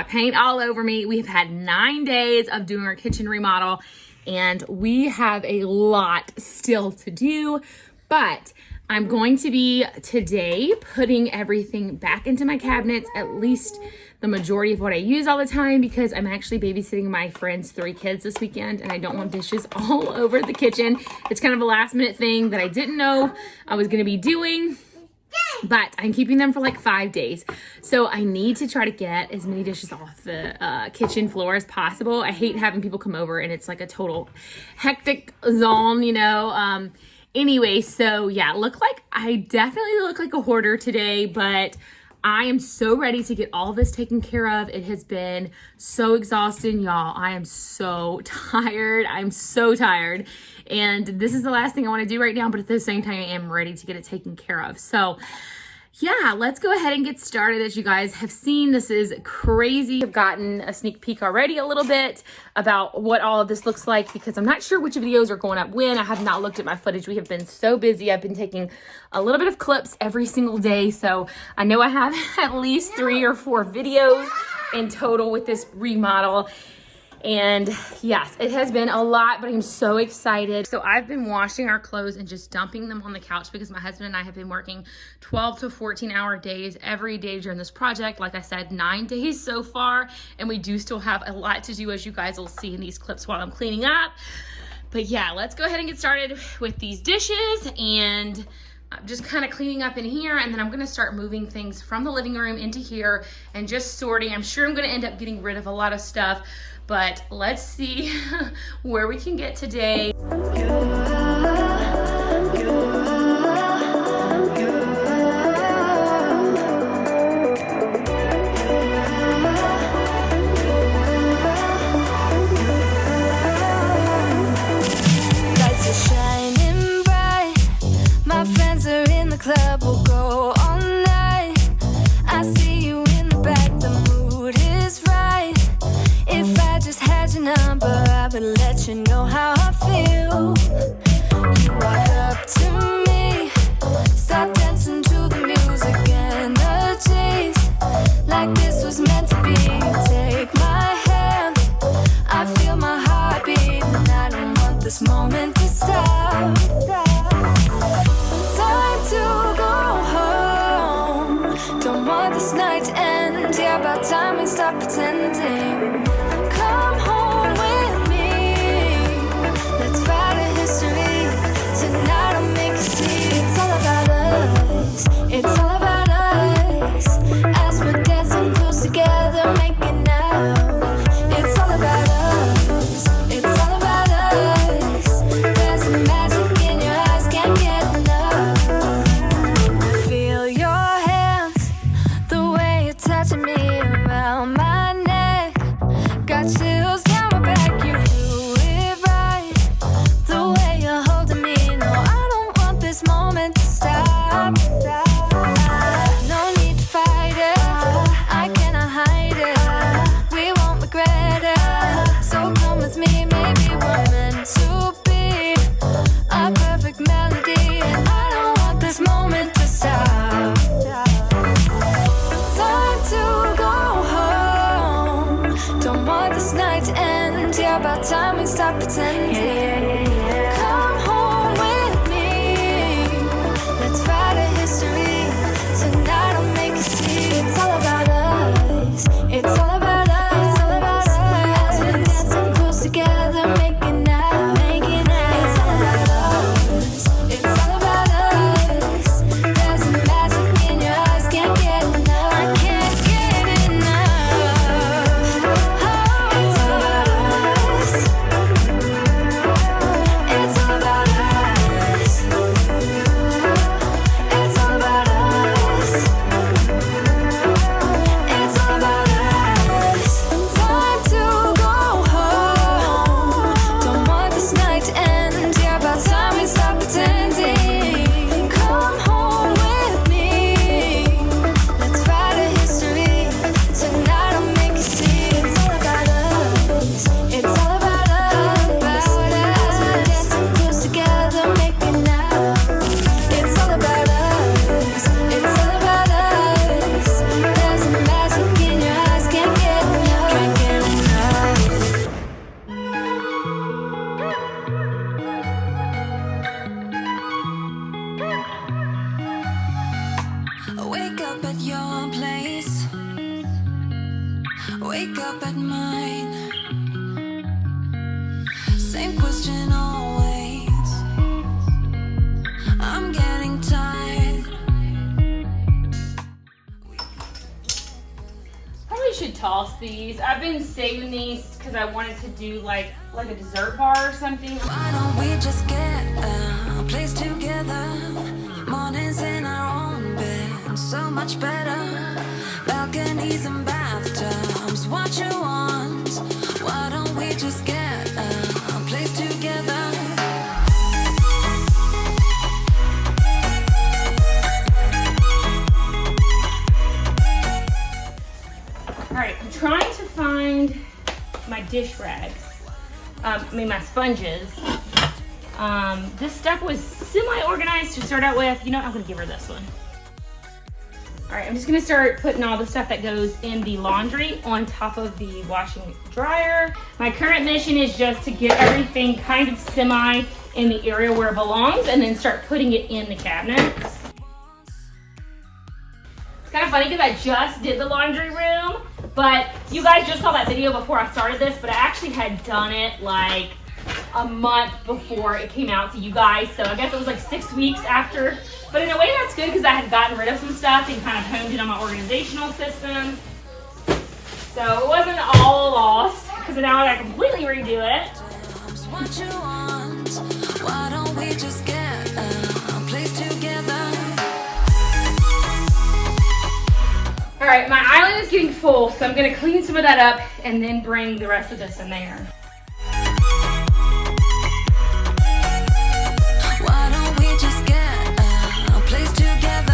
paint all over me. We've had 9 days of doing our kitchen remodel, and we have a lot still to do, but I'm going to be today putting everything back into my cabinets, at least the majority of what I use all the time, because I'm actually babysitting my friend's 3 kids this weekend and I don't want dishes all over the kitchen. It's kind of a last minute thing that I didn't know I was going to be doing, but I'm keeping them for like 5 days. So I need to try to get as many dishes off the kitchen floor as possible. I hate having people come over and it's like a total hectic zone, you know. Anyway, so yeah, I definitely look like a hoarder today, but I am so ready to get all this taken care of. It has been so exhausting, y'all. I am so tired. I'm so tired. And this is the last thing I want to do right now, but at the same time, I am ready to get it taken care of. So yeah, let's go ahead and get started. As you guys have seen, this is crazy. I've gotten a sneak peek already a little bit about what all of this looks like because I'm not sure which videos are going up when. I have not looked at my footage. We have been so busy. I've been taking a little bit of clips every single day. So I know I have at least 3 or 4 videos in total with this remodel. And yes, it has been a lot, but I'm so excited. So I've been washing our clothes and just dumping them on the couch because my husband and I have been working 12 to 14 hour days every day during this project. Like I said, 9 days so far, and we do still have a lot to do, as you guys will see in these clips while I'm cleaning up. But yeah, let's go ahead and get started with these dishes, and I'm just kind of cleaning up in here, and then I'm going to start moving things from the living room into here and just sorting. I'm sure I'm going to end up getting rid of a lot of stuff, but let's see where we can get today. Club will go all night. I see you in the back, the mood is right. If I just had your number, I would let you know how I feel. You walk up to me, start dancing to the music and the chase, like this was meant to be. Take my hand, I feel my heart beat, and I don't want this moment to stop. Time to go home. Don't want this night to end. Yeah, about time we stop pretending. Come home with me. Let's write a history. Tonight I'll make you see. It's all about us. It's all about us. As we're dancing close together, making out. It's all about us. It's all about us. There's a magic in your eyes, can't get enough. Touching me around my neck, got chills down my back. You do it right, the way you're holding me. No, I don't want this moment to stop. No need to fight it, I cannot hide it. We won't regret it, so come with me. Maybe we're meant to be a perfect melody, and I don't want this moment to stop. To go home. Don't want this night to end. Yeah, about time we stop pretending. Come home with me. Let's write a history. Tonight I'll make you see. It's all about us. It's all about us. It's all about us. As we're dancing close together, making out. Making out. It's all about us. It's all about us. There's a magic in your eyes, can't get enough. I can't get enough. Oh, it's all about us. same question always. I'm getting tired. Probably should toss these. I've been saving these because I wanted to do like a dessert bar or something. Why don't we just get a place together? Mornings in our own bed, so much better. Balconies and bathtubs, what you want? Why don't we just get a place together? Alright, I'm trying to find my dish rags. My sponges. This stuff was semi-organized to start out with. You know, I'm gonna give her this one. All right, I'm just gonna start putting all the stuff that goes in the laundry on top of the washing dryer. My current mission is just to get everything kind of semi in the area where it belongs and then start putting it in the cabinets. It's kind of funny because I just did the laundry room, but you guys just saw that video before I started this, but I actually had done it like a month before it came out to you guys. So I guess it was like 6 weeks after, but in a way that's good because I had gotten rid of some stuff and kind of honed in on my organizational system. So it wasn't all lost because now I gotta completely redo it. What you want? Why don't we just get a place together? All right, my island is getting full, so I'm gonna clean some of that up and then bring the rest of this in there. Why don't we just get a place together?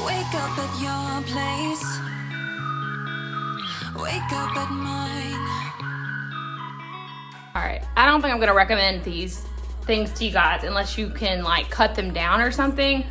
Wake up at your place. Wake up at mine. All right, I don't think I'm gonna recommend these things to you guys unless you can like cut them down or something.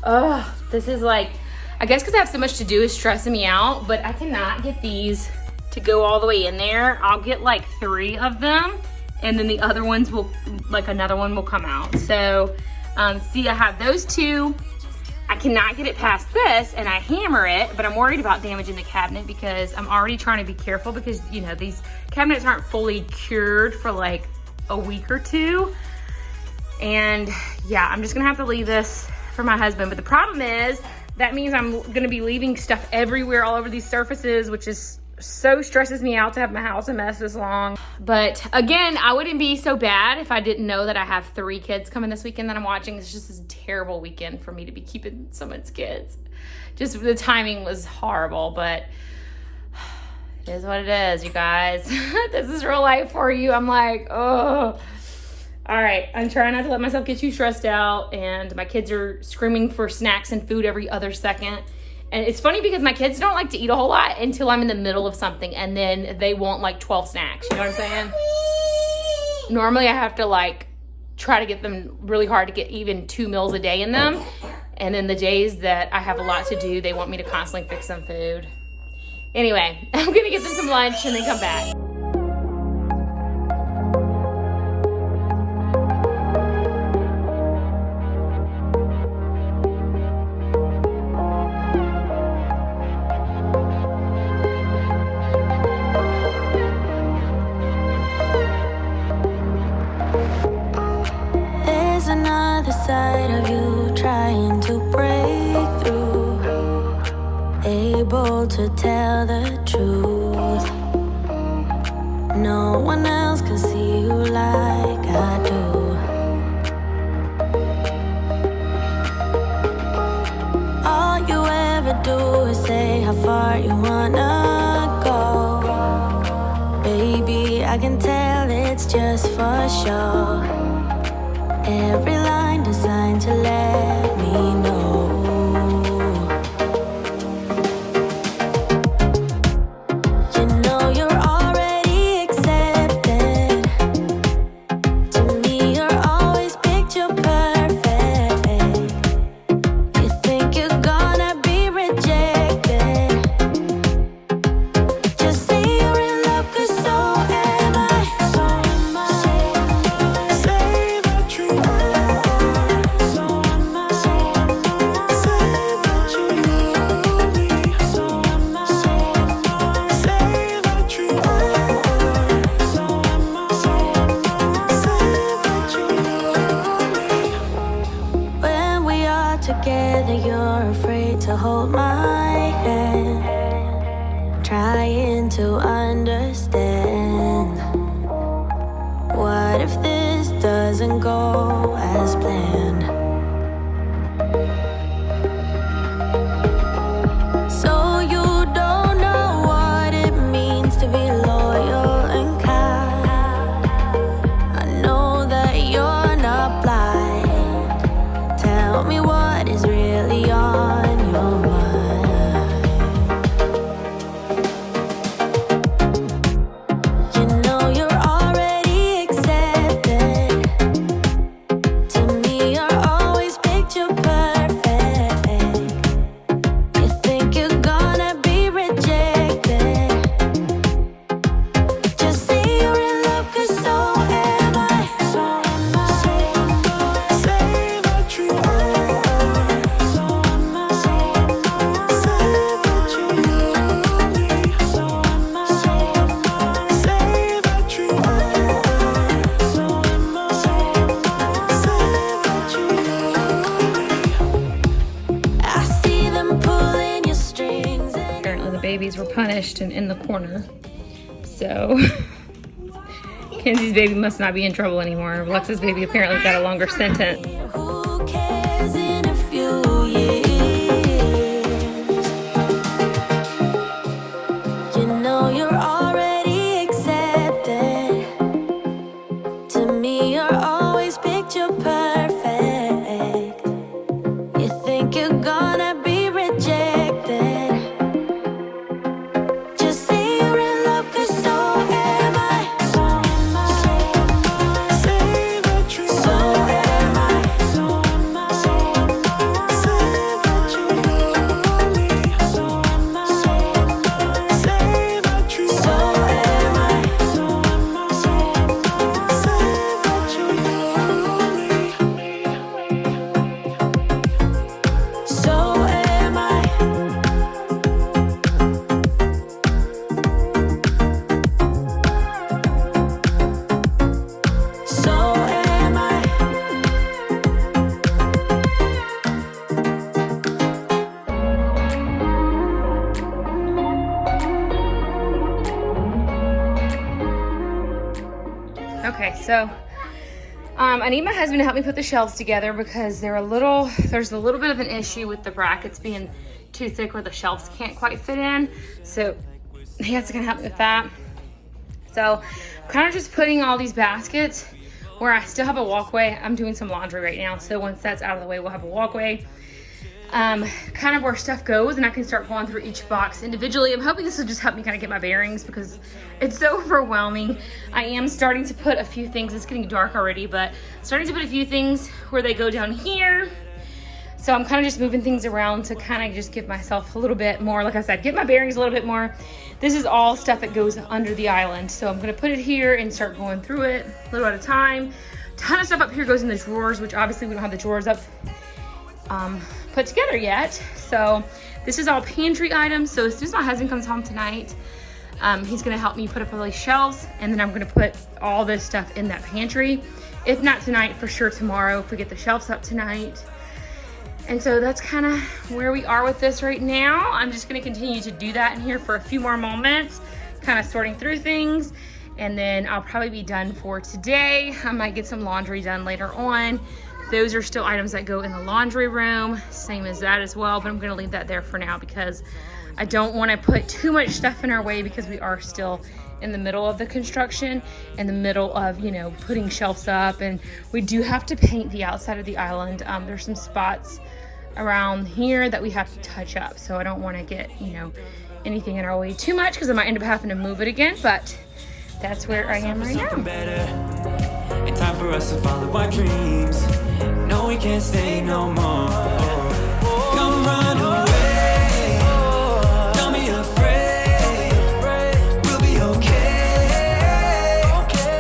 Ugh, this is like, I guess because I have so much to do is stressing me out, but I cannot get these to go all the way in there. I'll get like 3 of them and then the other ones will, like another one will come out. So see, I have those 2. I cannot get it past this and I hammer it, but I'm worried about damaging the cabinet because I'm already trying to be careful because, you know, these cabinets aren't fully cured for like a week or 2. And yeah, I'm just gonna have to leave this for my husband. But the problem is that means I'm gonna be leaving stuff everywhere all over these surfaces, which is so stresses me out to have my house a mess this long. But again, I wouldn't be so bad if I didn't know that I have 3 kids coming this weekend that I'm watching. It's just a terrible weekend for me to be keeping someone's kids. Just the timing was horrible, but it is what it is, you guys. This is real life for you. I'm like, oh. All right, I'm trying not to let myself get too stressed out, and my kids are screaming for snacks and food every other second. And it's funny because my kids don't like to eat a whole lot until I'm in the middle of something, and then they want like 12 snacks, you know what I'm saying? Normally I have to like try to get them really hard to get even 2 meals a day in them. And then the days that I have a lot to do, they want me to constantly fix them food. Anyway, I'm gonna get them some lunch and then come back. Another side of you trying to break through, able to tell the truth. No one else can see you like I do. All you ever do is say how far you wanna go. Baby, I can tell it's just for sure. Every line designed to let me know. You know you're already accepted. To me, you're always picture perfect. You think you're gonna be rejected. Just say you're in love, 'cause so am I. So finished and in the corner. So Kenzie's baby must not be in trouble anymore. Alexa's baby apparently got a longer sentence. Who cares in a few years? You know you're already accepted. To me, you're always picture perfect. You think you're gonna be rejected. Just say you're in love, 'cause so am I. So am I. Say that you so am I. So am I. Say that you love me. So am I. Say that you so am I. So am I. Say that you love me. So am I. So am I. Okay, so I need my husband to help me put the shelves together because there's a little bit of an issue with the brackets being too thick where the shelves can't quite fit in. So he has to kind of help me with that. So I'm kind of just putting all these baskets where I still have a walkway. I'm doing some laundry right now, so once that's out of the way, we'll have a walkway. Kind of where stuff goes, and I can start going through each box individually. I'm hoping this will just help me kind of get my bearings because it's so overwhelming. I am starting to put a few things, it's getting dark already, but starting to put a few things where they go down here. So I'm kind of just moving things around to kind of just give myself a little bit more, like I said, get my bearings a little bit more. This is all stuff that goes under the island. So I'm gonna put it here and start going through it a little at a time. Ton of stuff up here goes in the drawers, which obviously we don't have the drawers up put together yet. So this is all pantry items. So as soon as my husband comes home tonight, he's gonna help me put up all these shelves, and then I'm gonna put all this stuff in that pantry. If not tonight, for sure tomorrow, if we get the shelves up tonight. And so that's kind of where we are with this right now. I'm just gonna continue to do that in here for a few more moments, kind of sorting through things, and then I'll probably be done for today. I might get some laundry done later on. Those are still items that go in the laundry room, same as that as well, but I'm gonna leave that there for now because I don't wanna put too much stuff in our way because we are still in the middle of the construction, in the middle of, you know, putting shelves up, and we do have to paint the outside of the island. There's some spots around here that we have to touch up, so I don't wanna get, you know, anything in our way too much because I might end up having to move it again, but that's where I am right now. And time for us to follow our dreams. No, we can't stay no more. Come run away. Don't be afraid. We'll be okay.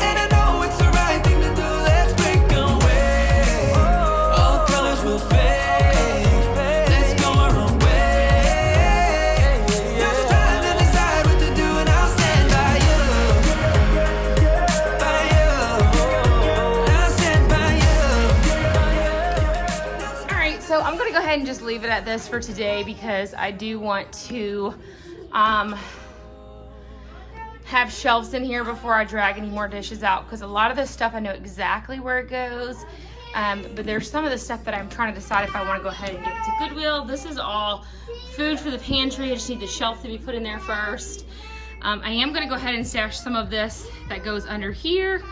And I know it's the right thing to do. Let's break away. All colors will fade. Let's go our own way. Now's the time to decide what to do, and I'll stand by you. So I'm gonna go ahead and just leave it at this for today because I do want to have shelves in here before I drag any more dishes out, because a lot of this stuff I know exactly where it goes, but there's some of the stuff that I'm trying to decide if I want to go ahead and give it to Goodwill. This is all food for the pantry. I just need the shelf to be put in there first. I am gonna go ahead and stash some of this that goes under here.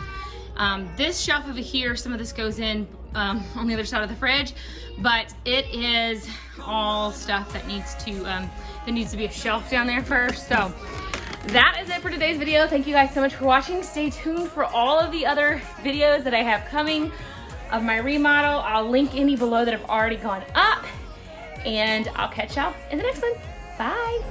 This shelf over here, some of this goes in on the other side of the fridge, but it is all stuff that needs to be a shelf down there first. So that is it for today's video. Thank you guys so much for watching. Stay tuned for all of the other videos that I have coming of my remodel. I'll link any below that have already gone up, and I'll catch y'all in the next one. Bye.